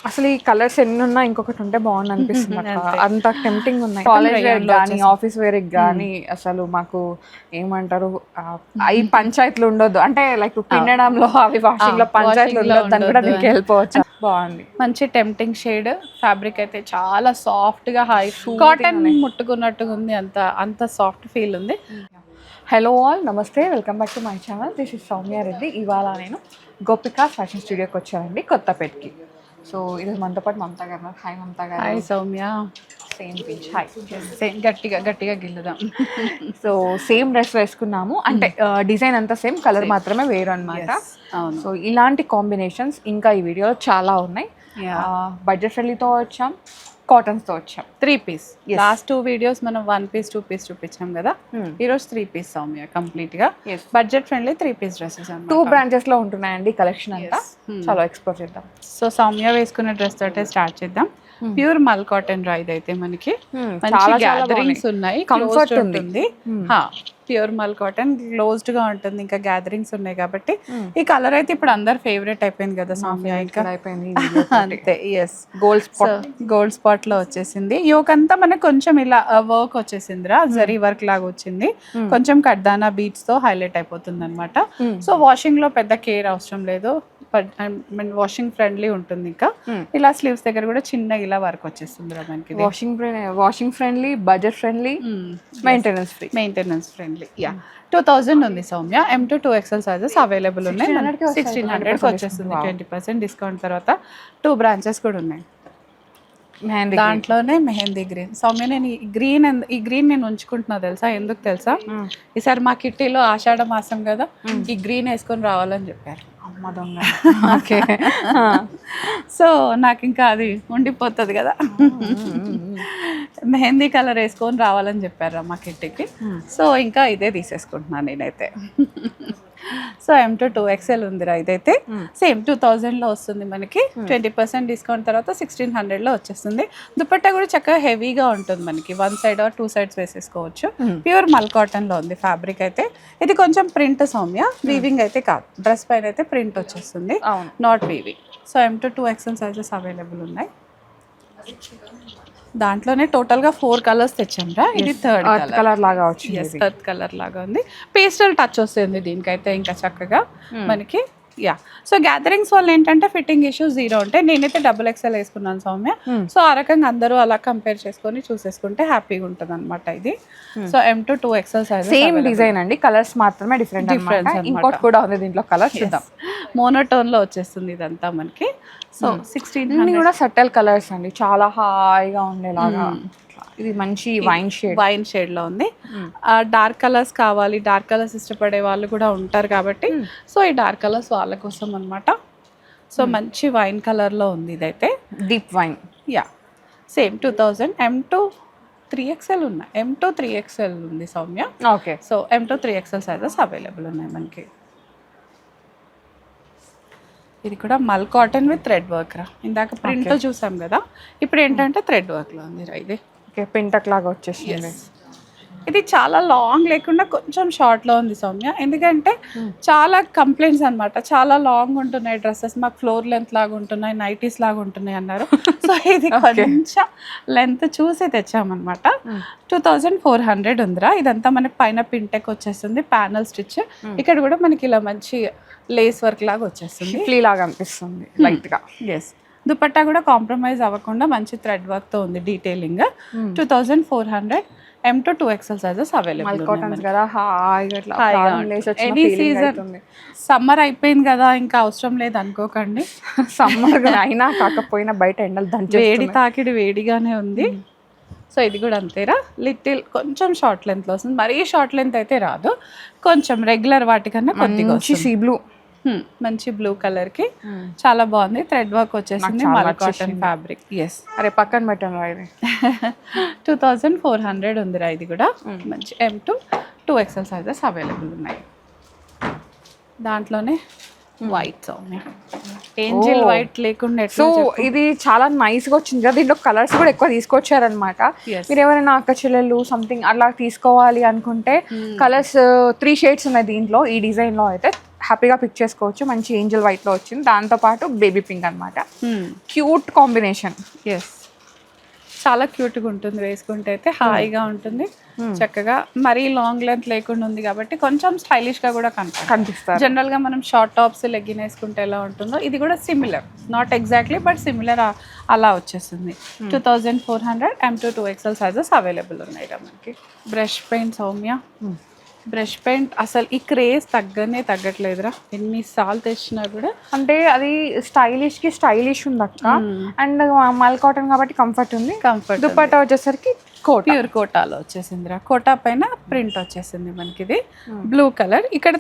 అసలు ఈ కలర్స్ ఎన్ని ఉన్నా ఇంకొకటి ఉంటే బాగుంది అనిపిస్తుంది అక్క. అంత టెంప్టింగ్ ఉన్నాయి. కాలేజ్ వేర్ కానీ ఆఫీస్ వేర్ కానీ అసలు మాకు ఏమంటారు ఈ పంచాయతీలు ఉండొద్దు అంటే లైక్ పిండడంలో అవి వాషింగ్ లో పంచాయతీలు ఉండొద్దు అని కూడా దీనికి వెళ్ళిపోవచ్చు. బాగుంది, మంచి టెంప్టింగ్ షేడ్. ఫ్యాబ్రిక్ అయితే చాలా సాఫ్ట్ గా హై కాటన్ ముట్టుకున్నట్టుగా ఉంది, అంత సాఫ్ట్ ఫీల్ ఉంది. హలో ఆల్, నమస్తే, welcome back to my channel. This is Soumya Reddy. ఇవాళ నేను గోపిక ఫ్యాషన్ స్టూడియోకి వచ్చానండి, కొత్తపేటకి. సో ఈరోజు మనతో పాటు మమతా గారు. హాయ్ మమతా గారు. Hi Soumya. Same pinch. Hi. Same గట్టిగా గిల్లుదాం. సో సేమ్ డ్రెస్ వేసుకున్నాము, అంటే డిజైన్ అంతా సేమ్, కలర్ మాత్రమే వేరు అనమాట. సో ఇలాంటి కాంబినేషన్స్ ఇంకా ఈ వీడియోలో చాలా ఉన్నాయి. బడ్జెట్ ఫ్రెండ్లీతో వచ్చాం, కాటన్స్తో వచ్చాం. 3 పీస్. లాస్ట్ 2 వీడియోస్ మనం 1 పీస్ 2 పీస్ చూపించాం కదా, ఈరోజు 3 పీస్ సౌమ్య కంప్లీట్ గా budget friendly 3 piece dresses. 2 branches లో ఉంటున్నాయండి కలెక్షన్ అంతా. చాలా ఎక్స్ప్లోర్ చేద్దాం. సో సౌమ్య వేసుకున్న డ్రెస్ తోటే స్టార్ట్ చేద్దాం. ప్యూర్ మల్ కాటన్ రా ఇదైతే. మనకి మంచి గ్యాదరింగ్స్ ఉన్నాయి, కంఫర్ట్ ఉంటుంది. ప్యూర్ మల్ కాటన్ క్లోజ్డ్ గా ఉంటుంది, ఇంకా గ్యాదరింగ్స్ ఉన్నాయి కాబట్టి ఈ కలర్ అయితే ఇప్పుడు అందరు ఫేవరెట్ అయిపోయింది కదా సౌమ్య. ఇంకా అయిపోయింది అంతే. ఎస్, గోల్డ్ స్పాట్ లో వచ్చేసింది. యోక్ అంతా మనకి కొంచెం ఇలా వర్క్ వచ్చేసింది రా, జరీ వర్క్ లాగా వచ్చింది. కొంచెం కడ్దానా బీట్స్ తో హైలైట్ అయిపోతుంది అనమాట. సో వాషింగ్ లో పెద్ద కేర్ అవసరం లేదు, వాషింగ్ ఫ్రెండ్లీ ఉంటుంది. ఇంకా ఇలా స్లీవ్స్ దగ్గర కూడా చిన్న ఇలా వర్క్ వచ్చేస్తుంది మనకి. Washing friendly, budget friendly, maintenance friendly. Yeah, 2000 ఉంది Soumya. M2 2XL sizes available ఉన్నాయి. 1600 వచ్చేస్తుంది 20% డిస్కౌంట్ తర్వాత. 2 బ్రాంచెస్ కూడా ఉన్నాయి. దాంట్లోనే మెహందీ గ్రీన్. సౌమ్య నేను ఈ గ్రీన్ నేను ఉంచుకుంటున్నా తెలుసా, ఎందుకు తెలుసా? ఈసారి మా కిట్టీలో ఆషాఢ మాసం కదా, ఈ గ్రీన్ వేసుకొని రావాలని చెప్పారు. ఓకే. సో నాకు ఇంకా అది ఉండిపోతుంది కదా, మెహందీ కలర్ వేసుకొని రావాలని చెప్పారు మా కిట్టికి. సో ఇంకా ఇదే తీసేసుకుంటున్నాను నేనైతే. సో M2 2XL ఉందిరా ఇదైతే. సేమ్ 2000లో వస్తుంది మనకి. 20% డిస్కౌంట్ తర్వాత 1600లో వచ్చేస్తుంది. దుపట్టా కూడా చక్కగా హెవీగా ఉంటుంది మనకి. 1 సైడ్ ఆర్ 2 సైడ్స్ వేసేసుకోవచ్చు. ప్యూర్ మల్ కాటన్ లో ఉంది ఫ్యాబ్రిక్ అయితే. ఇది కొంచెం ప్రింట్ సౌమ్య, వీవింగ్ అయితే కాదు. డ్రెస్ పైన అయితే ప్రింట్ వచ్చేస్తుంది, not weaving. So M2 2XL sizes available ఉన్నాయి. దాంట్లోనే టోటల్ గా 4 కలర్స్ తెచ్చాం రా. ఇది థర్డ్ కలర్ లాగా వచ్చింది. థర్డ్ కలర్ లాగా ఉంది. పేస్టల్ టచ్ వస్తుంది దీనికైతే ఇంకా చక్కగా మనకి. యా, సో గ్యాదరింగ్స్ వల్ల ఏంటంటే ఫిట్టింగ్ ఇష్యూస్ 0 ఉంటాయి. నేనైతే XXL వేసుకున్నాను సౌమ్య. సో ఆ రకంగా అందరూ అలా కంపేర్ చేసుకొని చూసేసుకుంటే హ్యాపీగా ఉంటుంది అనమాట ఇది. So M2 2XL size, same design అండి, కలర్స్ మాత్రమే డిఫరెన్స్. ఇంకోటి కూడా ఉంది దీంట్లో కలర్, చూద్దాం. మోనోటోన్ లో వచ్చేస్తుంది ఇదంతా మనకి. సో 1600 కూడా సటల్ కలర్స్ అండి, చాలా హాయిగా ఉండేలాగా. ఇది మంచి వైన్ షేడ్ లో ఉంది. డార్క్ కలర్స్ కావాలి, డార్క్ కలర్స్ ఇష్టపడే వాళ్ళు కూడా ఉంటారు కాబట్టి సో ఈ డార్క్ కలర్స్ వాళ్ళ కోసం అనమాట. సో మంచి వైన్ కలర్ లో ఉంది ఇదైతే, deep wine. Yeah, same 2000. M2 3XL ఉన్నాయి. M2 3XL ఉంది Soumya. Okay. So M2 3XL sizes available ఉన్నాయి మనకి. ఇది కూడా మల్ కాటన్ విత్ థ్రెడ్ వర్క్ రా. ఇందాక ప్రింట్ చూసాం కదా, ఇప్పుడు ఏంటంటే థ్రెడ్ వర్క్ లో ఉంది రా ఇది. పింటక్ లాగా వచ్చేసింది. ఇది చాలా లాంగ్ లేకుండా కొంచెం షార్ట్ లో ఉంది సౌమ్య, ఎందుకంటే చాలా కంప్లైంట్స్ అనమాట. చాలా లాంగ్ ఉంటున్నాయి డ్రెస్సెస్, మాకు ఫ్లోర్ లెంత్ లాగా ఉంటున్నాయి, నైటీస్ లాగా ఉంటున్నాయి అన్నారు. సో ఇది కొంచెం లెంత్ చూసి తెచ్చామన్నమాట. 2400 ఉందిరా. ఇదంతా మనకి పైన పింటెక్ వచ్చేస్తుంది, ప్యానల్ స్టిచ్. ఇక్కడ కూడా మనకి ఇలా మంచి లేస్ వర్క్ లాగా వచ్చేస్తుంది, ఫ్లీ లాగా అనిపిస్తుంది లైట్ గా. ఎస్, దుపట్టా కూడా కాంప్రమైజ్ అవ్వకుండా మంచి థ్రెడ్ వర్క్ తో ఉంది, detailing. 2400. M2 2XL sizes available. Any season, summer అయిపోయింది కదా ఇంకా అవసరం లేదు అనుకోకండి. సమ్మర్ అయినా కాకపోయినా బయట ఎండలు దంచి వేడి తాకిడి వేడిగానే ఉంది. సో ఇది కూడా అంతేరా, లిటిల్ కొంచెం షార్ట్ లెంత్ లో వస్తుంది, మరీ షార్ట్ లెంత్ అయితే రాదు, కొంచెం రెగ్యులర్ వాటికన్నా కొద్దిగా. సీ బ్లూ, మంచి బ్లూ కలర్ కి చాలా బాగుంది. థ్రెడ్ వర్క్ వచ్చేసింది, మల్ కాటన్ ఫ్యాబ్రిక్. ఎస్, అరే పక్కన పెట్టాను రా ఇది. 2400 ఉందిరా ఇది కూడా. మంచి M2 2XL సైజెస్ అవైలబుల్ ఉన్నాయి. దాంట్లోనే వైట్ ఏంజెల్ వైట్ లేకుండా. సో ఇది చాలా నైస్ గా వచ్చింది కదా, దీంట్లో కలర్స్ కూడా ఎక్కువ తీసుకొచ్చారనమాట. మీరు ఎవరైనా అక్క చెల్లెళ్ళు సంథింగ్ అలా తీసుకోవాలి అనుకుంటే కలర్స్ 3 షేడ్స్ ఉన్నాయి దీంట్లో. ఈ డిజైన్ లో అయితే హ్యాపీగా పిక్ చేసుకోవచ్చు. మంచి ఏంజల్ వైట్లో వచ్చింది, దాంతోపాటు బేబీ పింక్ అనమాట. Cute combination. ఎస్, చాలా క్యూట్గా ఉంటుంది, వేసుకుంటే అయితే హాయిగా ఉంటుంది చక్కగా. మరీ లాంగ్ లెంత్ లేకుండా ఉంది కాబట్టి కొంచెం స్టైలిష్గా కూడా కనిపిస్తుంది. జనరల్గా మనం షార్ట్ టాప్స్ లెగ్గిన్ వేసుకుంటే ఎలా ఉంటుందో ఇది కూడా similar, not exactly but similar అలా వచ్చేస్తుంది. 2400 M2 2XL సైజెస్ అవైలబుల్ ఉన్నాయి మనకి. Brush paint Soumya, brush paint అసలు ఈ క్రేజ్ తగ్గట్లేదురా, ఎన్నిసార్లు తెచ్చినా కూడా. అంటే అది స్టైలిష్కి స్టైలిష్ ఉంది అక్క, అండ్ మల్ కాటన్ కాబట్టి కంఫర్ట్ ఉంది. దుపట్టా వచ్చేసరికి ప్యూర్ కోటాలో వచ్చేసిందిరా, కోటా పైన ప్రింట్ వచ్చేసింది మనకి. ఇది బ్లూ కలర్, ఇక్కడ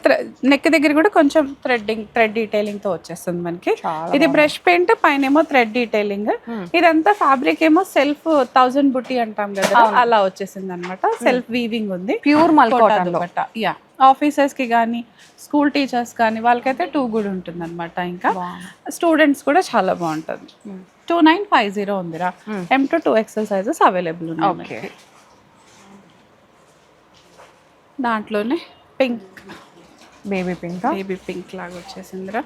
నెక్ దగ్గర కూడా కొంచెం థ్రెడ్ డీటెయిలింగ్ తో వచ్చేస్తుంది మనకి. ఇది బ్రష్ పెయింట్, పైన ఏమో థ్రెడ్ డీటెయిలింగ్. ఇదంతా ఫ్యాబ్రిక్ ఏమో సెల్ఫ్ 1000 బుట్టి అంటాం కదా, అలా వచ్చేసింది అనమాట. సెల్ఫ్ వీవింగ్ ఉంది, ప్యూర్ మల్ కాటన్. యా, ఆఫీసర్స్కి కానీ స్కూల్ టీచర్స్ కానీ వాళ్ళకైతే 2 గుడ్ ఉంటుంది అనమాట. ఇంకా స్టూడెంట్స్ కూడా చాలా బాగుంటుంది. 2950 ఉందిరా. M2 2XL సైజెస్ అవైలబుల్ ఉన్నాయి. దాంట్లోనే పింక్, బేబీ పింక్ లాగా వచ్చేసిందిరా.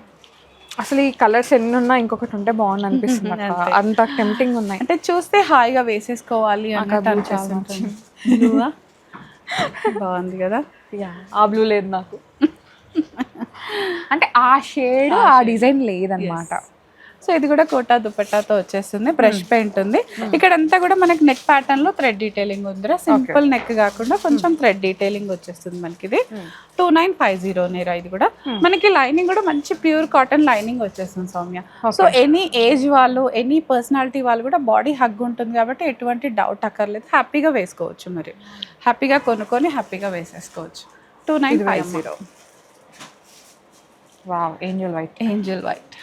అసలు ఈ కలర్స్ ఎన్ని ఉన్నా ఇంకొకటి ఉంటే బాగుంది అనిపిస్తుంది, అంత టెంప్టింగ్ ఉన్నాయి. అంటే చూస్తే హాయిగా వేసేసుకోవాలి అన్నట్టు అనిపిస్తుంది. బాగుంది కదా. ఆ బ్లూ లేదు నాకు, అంటే ఆ షేడ్ ఆ డిజైన్ లేదనమాట. సో ఇది కూడా కోటా దుపట్టాతో వచ్చేస్తుంది. బ్రష్ పెయింట్ ఉంది. ఇక్కడంతా కూడా మనకి నెక్ ప్యాటర్న్ లో థ్రెడ్ డీటెయిలింగ్ ఉందిరా. సింపుల్ నెక్ కాకుండా కొంచెం థ్రెడ్ డీటెయిలింగ్ వచ్చేస్తుంది మనకి. ఇది 2950 నేరా. ఇది కూడా మనకి లైనింగ్ కూడా మంచి ప్యూర్ కాటన్ లైనింగ్ వచ్చేస్తుంది సౌమ్య. సో ఎనీ ఏజ్ వాళ్ళు, ఎనీ పర్సనాలిటీ వాళ్ళు కూడా బాడీ హగ్ ఉంటుంది కాబట్టి ఎటువంటి డౌట్ అక్కర్లేదు, హ్యాపీగా వేసుకోవచ్చు. మరి హ్యాపీగా కొనుక్కొని హ్యాపీగా వేసేసుకోవచ్చు. 2950. Wow, Angel white.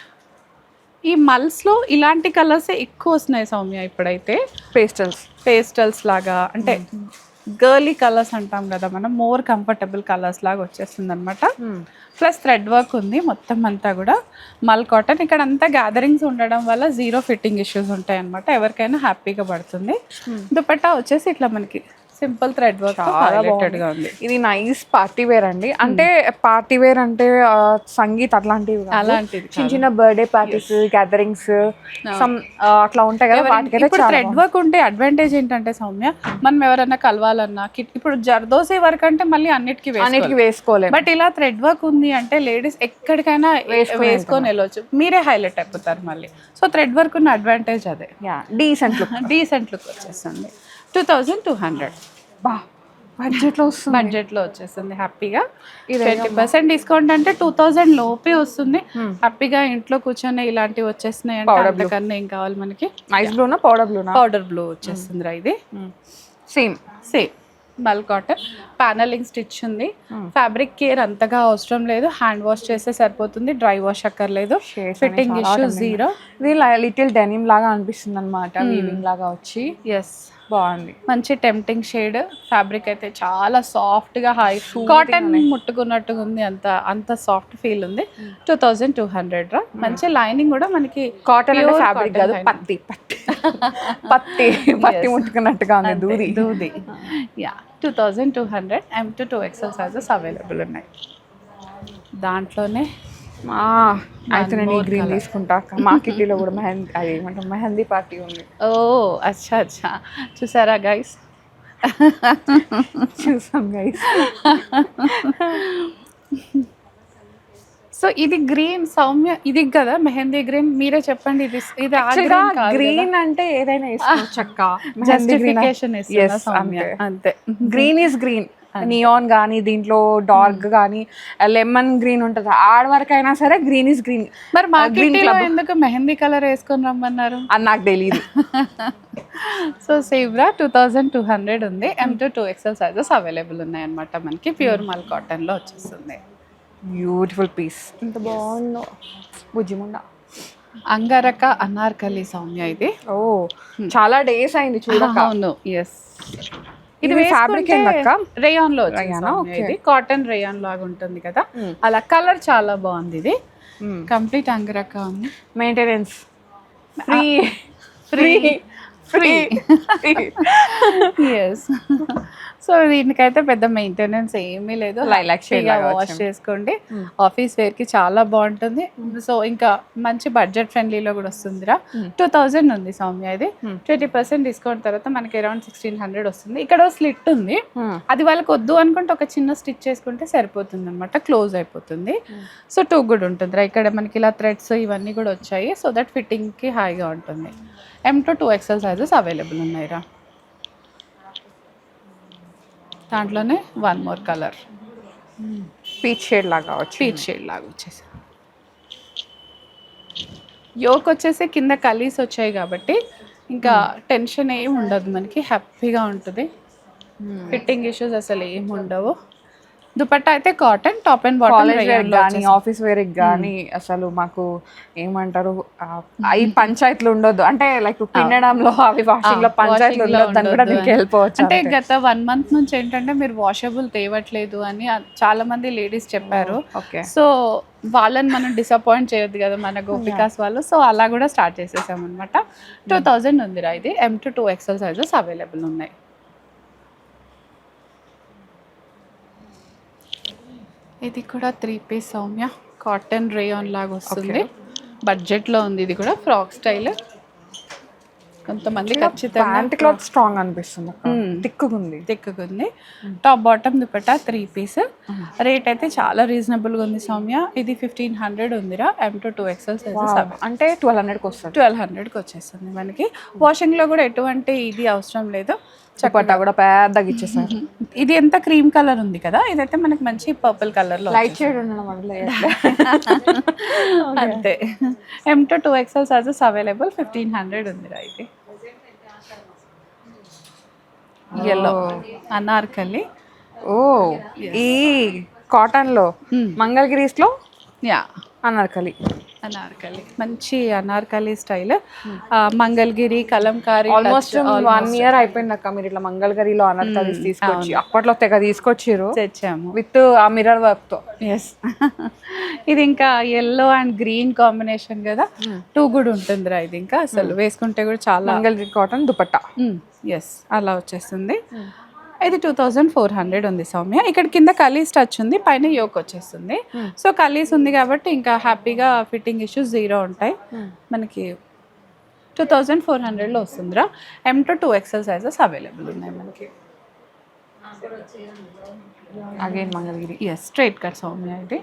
ఈ మల్స్లో ఇలాంటి కలర్సే ఎక్కువ వస్తున్నాయి సౌమ్య ఇప్పుడైతే. పేస్టల్స్ లాగా, అంటే గర్లీ కలర్స్ అంటాం కదా మనం, మోర్ కంఫర్టబుల్ కలర్స్ లాగా వచ్చేస్తుంది అనమాట. ప్లస్ థ్రెడ్ వర్క్ ఉంది మొత్తం అంతా కూడా. మల్ కాటన్, ఇక్కడ అంతా గ్యాదరింగ్స్ ఉండడం వల్ల 0 ఫిట్టింగ్ ఇష్యూస్ ఉంటాయి అనమాట. ఎవరికైనా హ్యాపీగా పడుతుంది. దుపట్టా వచ్చేసి ఇట్లా మనకి సింపుల్ థ్రెడ్ వర్క్ గా ఉంది. ఇది నైస్ పార్టీ వేర్ అండి. అంటే పార్టీ వేర్ అంటే సంగీత్ అలాంటివి, చిన్న చిన్న బర్త్డే పార్టీస్, గ్యాదరింగ్స్ అట్లా ఉంటాయి కదా, వాటికైతే థ్రెడ్ వర్క్ ఉంటే అడ్వాంటేజ్ ఏంటంటే సౌమ్య, మనం ఎవరైనా కలవాలన్నా, ఇప్పుడు జర్దోసి వర్క్ అంటే మళ్ళీ అన్నిటికీ వేసుకోలేదు. బట్ ఇలా థ్రెడ్ వర్క్ ఉంది అంటే లేడీస్ ఎక్కడికైనా వేసుకొని వెళ్ళొచ్చు, మీరే హైలైట్ అయిపోతారు మళ్ళీ. సో థ్రెడ్ వర్క్ ఉన్న అడ్వాంటేజ్ అదే. డీసెంట్ లుక్ వచ్చేస్తుంది. 2200 బడ్జెట్లో వచ్చేస్తుంది హ్యాపీగా. 20% డిస్కౌంట్ అంటే 2000 లోపే వస్తుంది. హ్యాపీగా ఇంట్లో కూర్చొని ఇలాంటివి వచ్చేస్తున్నాయి అంటే అంతకన్నా ఏం కావాలి మనకి. ఐస్ బ్లూనా పౌడర్ బ్లూ వచ్చేస్తుందిరా. ఇది same mul cotton, paneling stitch ఉంది. ఫ్యాబ్రిక్ కేర్ అంతగా అవసరం లేదు, హ్యాండ్ వాష్ చేస్తే సరిపోతుంది, డ్రై వాష్ అక్కర్లేదు. Fitting issue 0. ఇది లిటిల్ డెనిమ్ లాగా అనిపిస్తుంది అనమాట, వీవింగ్ లాగా వచ్చి. ఎస్, బాగుంది. మంచి టెంప్టింగ్ షేడ్. ఫ్యాబ్రిక్ అయితే చాలా సాఫ్ట్ గా, హై కాటన్ ముట్టుకున్నట్టుగా ఉంది, అంత సాఫ్ట్ ఫీల్ ఉంది. 2200 రా. మంచి లైనింగ్ కూడా మనకి కాటన్ ఫ్యాబ్రిక్ కాదు, పత్తి ముట్టుకున్నట్టుగా ఉంది, దూది. Yeah, 2200 M2 2XL sizes available ఉన్నాయి. దాంట్లోనే అయితే నేను ఈ గ్రీన్ తీసుకుంటా. మా కిట్టీలో కూడా మెహందీ పార్టీ ఉంది. ఓ అచ్చా, చూసారా గైస్? చూసాం గైస్. సో ఇది గ్రీన్ సౌమ్య, ఇది కదా మెహందీ గ్రీన్. మీరే చెప్పండి, ఇది గ్రీన్ అంటే ఏదైనా వేసుకోవచ్చక్క, జస్టిఫికేషన్ అంతే. Green is green. నియాన్ కానీ, దీంట్లో డార్క్ కానీ, లెమన్ గ్రీన్ ఉంటుంది, ఆడవరకైనా సరే గ్రీన్ ఈస్ గ్రీన్. మరి మా కిట్టీలో ఎందుకు మెహందీ కలర్ వేసుకొని రమ్మన్నారు అని నాకు తెలియదు. సో సేవ్రా 2200 ఉంది. M2 2XL సైజెస్ అవైలబుల్ ఉన్నాయి అనమాట మనకి. ప్యూర్ మల్ కాటన్లో వచ్చేస్తుంది. బ్యూటిఫుల్ పీస్, ఎంత బాగుందో. బుజ్జిముండ అంగరక అనార్కలి సౌమ్య. ఇది చాలా డేస్ అయింది చూడక. అవును, ఎస్. ఇది ఫ్యాబ్రిక్ రేయాన్ లో ఇది కాటన్ రేయాన్ లాగా ఉంటుంది కదా, అలా. కలర్ చాలా బాగుంది. ఇది కంప్లీట్ అంగరక ఉంది. Maintenance free. ఎస్. సో దీనికైతే పెద్ద మెయింటెనెన్స్ ఏమీ లేదు, Lilac shade లాగా వాష్ చేసుకోండి. ఆఫీస్ వేర్కి చాలా బాగుంటుంది. సో ఇంకా మంచి బడ్జెట్ ఫ్రెండ్లీలో కూడా వస్తుందిరా. 2000 ఉంది సౌమ్య. ఇది 20% డిస్కౌంట్ తర్వాత మనకి అరౌండ్ 1600 వస్తుంది. ఇక్కడ స్లిట్ ఉంది, అది వాళ్ళకి వద్దు అనుకుంటే ఒక చిన్న స్టిచ్ చేసుకుంటే సరిపోతుంది అనమాట, క్లోజ్ అయిపోతుంది. సో టూ గుడ్ ఉంటుందిరా. ఇక్కడ మనకి ఇలా థ్రెడ్స్ ఇవన్నీ కూడా వచ్చాయి, సో దట్ ఫిట్టింగ్కి హాయిగా ఉంటుంది. M to 2XL sizes available ఉన్నాయిరా. దాంట్లోనే one more colour, peach shade లాగా వచ్చి, పీచ్ షేడ్ లాగా వచ్చేసి. యోక్ వచ్చేసి కింద కలీస్ వచ్చాయి కాబట్టి ఇంకా టెన్షన్ ఏమి ఉండదు, మనకి హ్యాపీగా ఉంటుంది. ఫిట్టింగ్ ఇష్యూస్ అసలు ఏమి ఉండవు. దుపట్టా అయితే కాటన్, టాప్ అండ్ బాటమ్ కానీ ఆఫీస్ వేర్ కానీ అసలు మాకు ఏమంటారు అవి పంచాయతీలు ఉండొద్దు, అంటే లైక్ పిండడంలో అవి వాషింగ్ లో పంచాయతీలు ఉండొద్దు అని కూడా దీనికి వెళ్ళిపోవచ్చు. అంటే గత 1 month నుంచి ఏంటంటే మీరు వాషబుల్ తేవట్లేదు అని చాలా మంది లేడీస్ చెప్పారు. సో వాళ్ళని మనం డిసప్పాయింట్ చేయొద్దు కదా మన గోపికాస్ వాళ్ళు. సో అలా కూడా స్టార్ట్ చేసేసాం అనమాట. 2000 ఉందిరా. ఇది M to 2XL sizes available ఉన్నాయి. ఇది కూడా 3 పీస్ సౌమ్య, కాటన్ రేయాన్ లాగా వస్తుంది. బడ్జెట్లో ఉంది. ఇది కూడా ఫ్రాక్ స్టైల్. కొంతమంది ఖచ్చితంగా ప్యాంట్ క్లాత్ స్ట్రాంగ్ అనిపిస్తుంది, తిక్కుగుంది. Top bottom dupatta 3 piece. Rate అయితే చాలా రీజనబుల్గా ఉంది సౌమ్య. ఇది 1500 ఉందిరా. M to 2XL సైజెస్ అంటే 1200కి వస్తుంది. 1200కి వచ్చేస్తుంది మనకి. వాషింగ్లో కూడా ఎటువంటి ఇది అవసరం లేదు. చప్పట్టా కూడా పెద్దగా ఇచ్చేసారు. ఇది ఎంత క్రీమ్ కలర్ ఉంది కదా, ఇదైతే మనకి మంచి పర్పుల్ కలర్ లో లైట్ షేడ్ ఉండడం వల్ల అంతే. M to 2XL sizes available. 1500 ఉందిరా. ఇది ఎల్లో అనార్కలి. ఓ ఈ కాటన్ లో మంగళగిరీస్ లో యా అనార్కలి మంచి Anarkali style. Mangalagiri, Kalamkari almost 1 year అయిపోయింది అక్క మీరు ఇట్లా మంగళగిరిలో అనార్కలి తీసుకొచ్చి. అప్పట్లో తెగ తీసుకొచ్చిర్రు, తెచ్చాము విత్ ఆ మిర్రర్ వర్క్ తో. ఎస్, ఇది ఇంకా ఎల్లో అండ్ గ్రీన్ కాంబినేషన్ కదా, టూ గుడ్ ఉంటుందిరా. ఇది ఇంకా అసలు వేసుకుంటే కూడా చాలా. మంగళగిరి కాటన్ దుపట్టా. ఎస్, అలా వచ్చేస్తుంది. ఇది 2400 ఉంది సౌమ్య. ఇక్కడ కింద కలీస్ టచ్ ఉంది, పైన యోక్ వచ్చేస్తుంది. సో కలీస్ ఉంది కాబట్టి ఇంకా హ్యాపీగా ఫిట్టింగ్ ఇష్యూస్ 0 ఉంటాయి. మనకి 2400లో వస్తుందిరా. M to 2XL sizes available ఉన్నాయి మనకి. Again Mangalagiri. Yes, straight cut Soumya. ఇది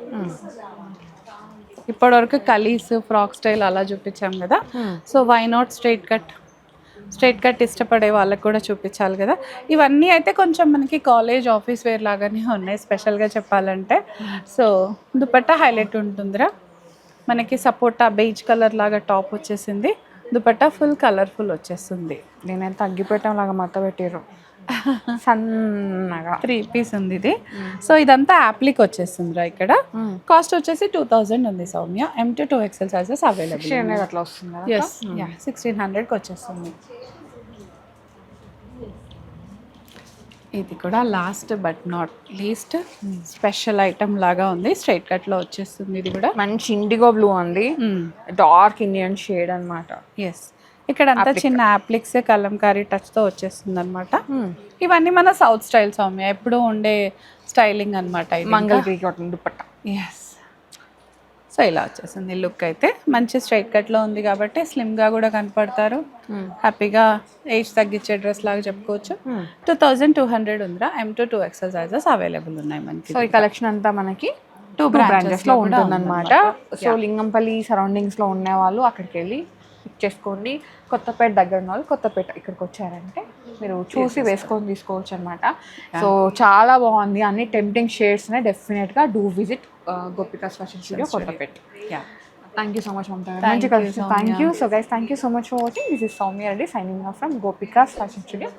ఇప్పటివరకు కలీస్, ఫ్రాక్ స్టైల్ అలా చూపించాం కదా. So why not straight cut? Straight cut ఇష్టపడే వాళ్ళకి కూడా చూపించాలి కదా. ఇవన్నీ అయితే కొంచెం మనకి కాలేజ్, ఆఫీస్ వేర్ లాగానే ఉన్నాయి స్పెషల్గా చెప్పాలంటే. సో దుపట్టా హైలైట్ ఉంటుందిరా. మనకి సపోటా బేజ్ కలర్ లాగా టాప్ వచ్చేసింది. దుపట్టా ఫుల్ కలర్ఫుల్ వచ్చేస్తుంది. నేనైతే తగ్గిపెట్టడం లాగా మత పెట్టారు సన్నగా. 3 పీస్ ఉంది ఇది. సో ఇదంతా యాప్లిక్ వచ్చేస్తుందిరా. ఇక్కడ కాస్ట్ వచ్చేసి 2000 ఉంది Soumya. M to 2XL sizes available అట్లా వస్తుంది. ఎస్, 1600కి వచ్చేస్తుంది. ఇది కూడా last but not least special item లాగా ఉంది. స్ట్రైట్ కట్లో వచ్చేస్తుంది. ఇది కూడా మంచి ఇండిగో బ్లూ అండి, డార్క్ ఇండియన్ షేడ్ అన్నమాట. ఎస్, ఇక్కడ అంతా చిన్న యాప్లిక్స్, కలంకారీ టచ్తో వచ్చేస్తుంది అనమాట. ఇవన్నీ మన సౌత్ స్టైల్ సౌమ్య, ఎప్పుడు ఉండే స్టైలింగ్ అనమాట. Mangalagiri cotton dupatta. Yes, so ఇలా వచ్చేసింది లుక్. అయితే మంచి స్ట్రైట్ కట్లో ఉంది కాబట్టి స్లిమ్గా కూడా కనపడతారు. హ్యాపీగా ఏజ్ తగ్గించే డ్రెస్ లాగా చెప్పుకోవచ్చు. 2200 ఉందిరా. M to 2XL sizes available ఉన్నాయి మనకి. సో ఈ కలెక్షన్ అంతా మనకి 2 బ్రాంచెస్ లో ఉంటుందన్నమాట. సో లింగంపల్లి సరౌండింగ్స్ లో ఉన్న వాళ్ళు అక్కడికి వెళ్ళి పిక్ చేసుకోండి. కొత్తపేట దగ్గర ఉన్న వాళ్ళు కొత్తపేట ఇక్కడికి వచ్చారంటే మీరు చూసి వేసుకొని తీసుకోవచ్చు అనమాట. సో చాలా బాగుంది, అన్ని టెంప్టింగ్ షేడ్స్ ఉన్నాయి. డెఫినెట్గా do visit Gopika's fashion studio Kothapeta. Thank you so much Mamata. Thank you. So guys, thank you so much for watching. This is Soumya Reddy signing off from Gopika's Fashion Studio.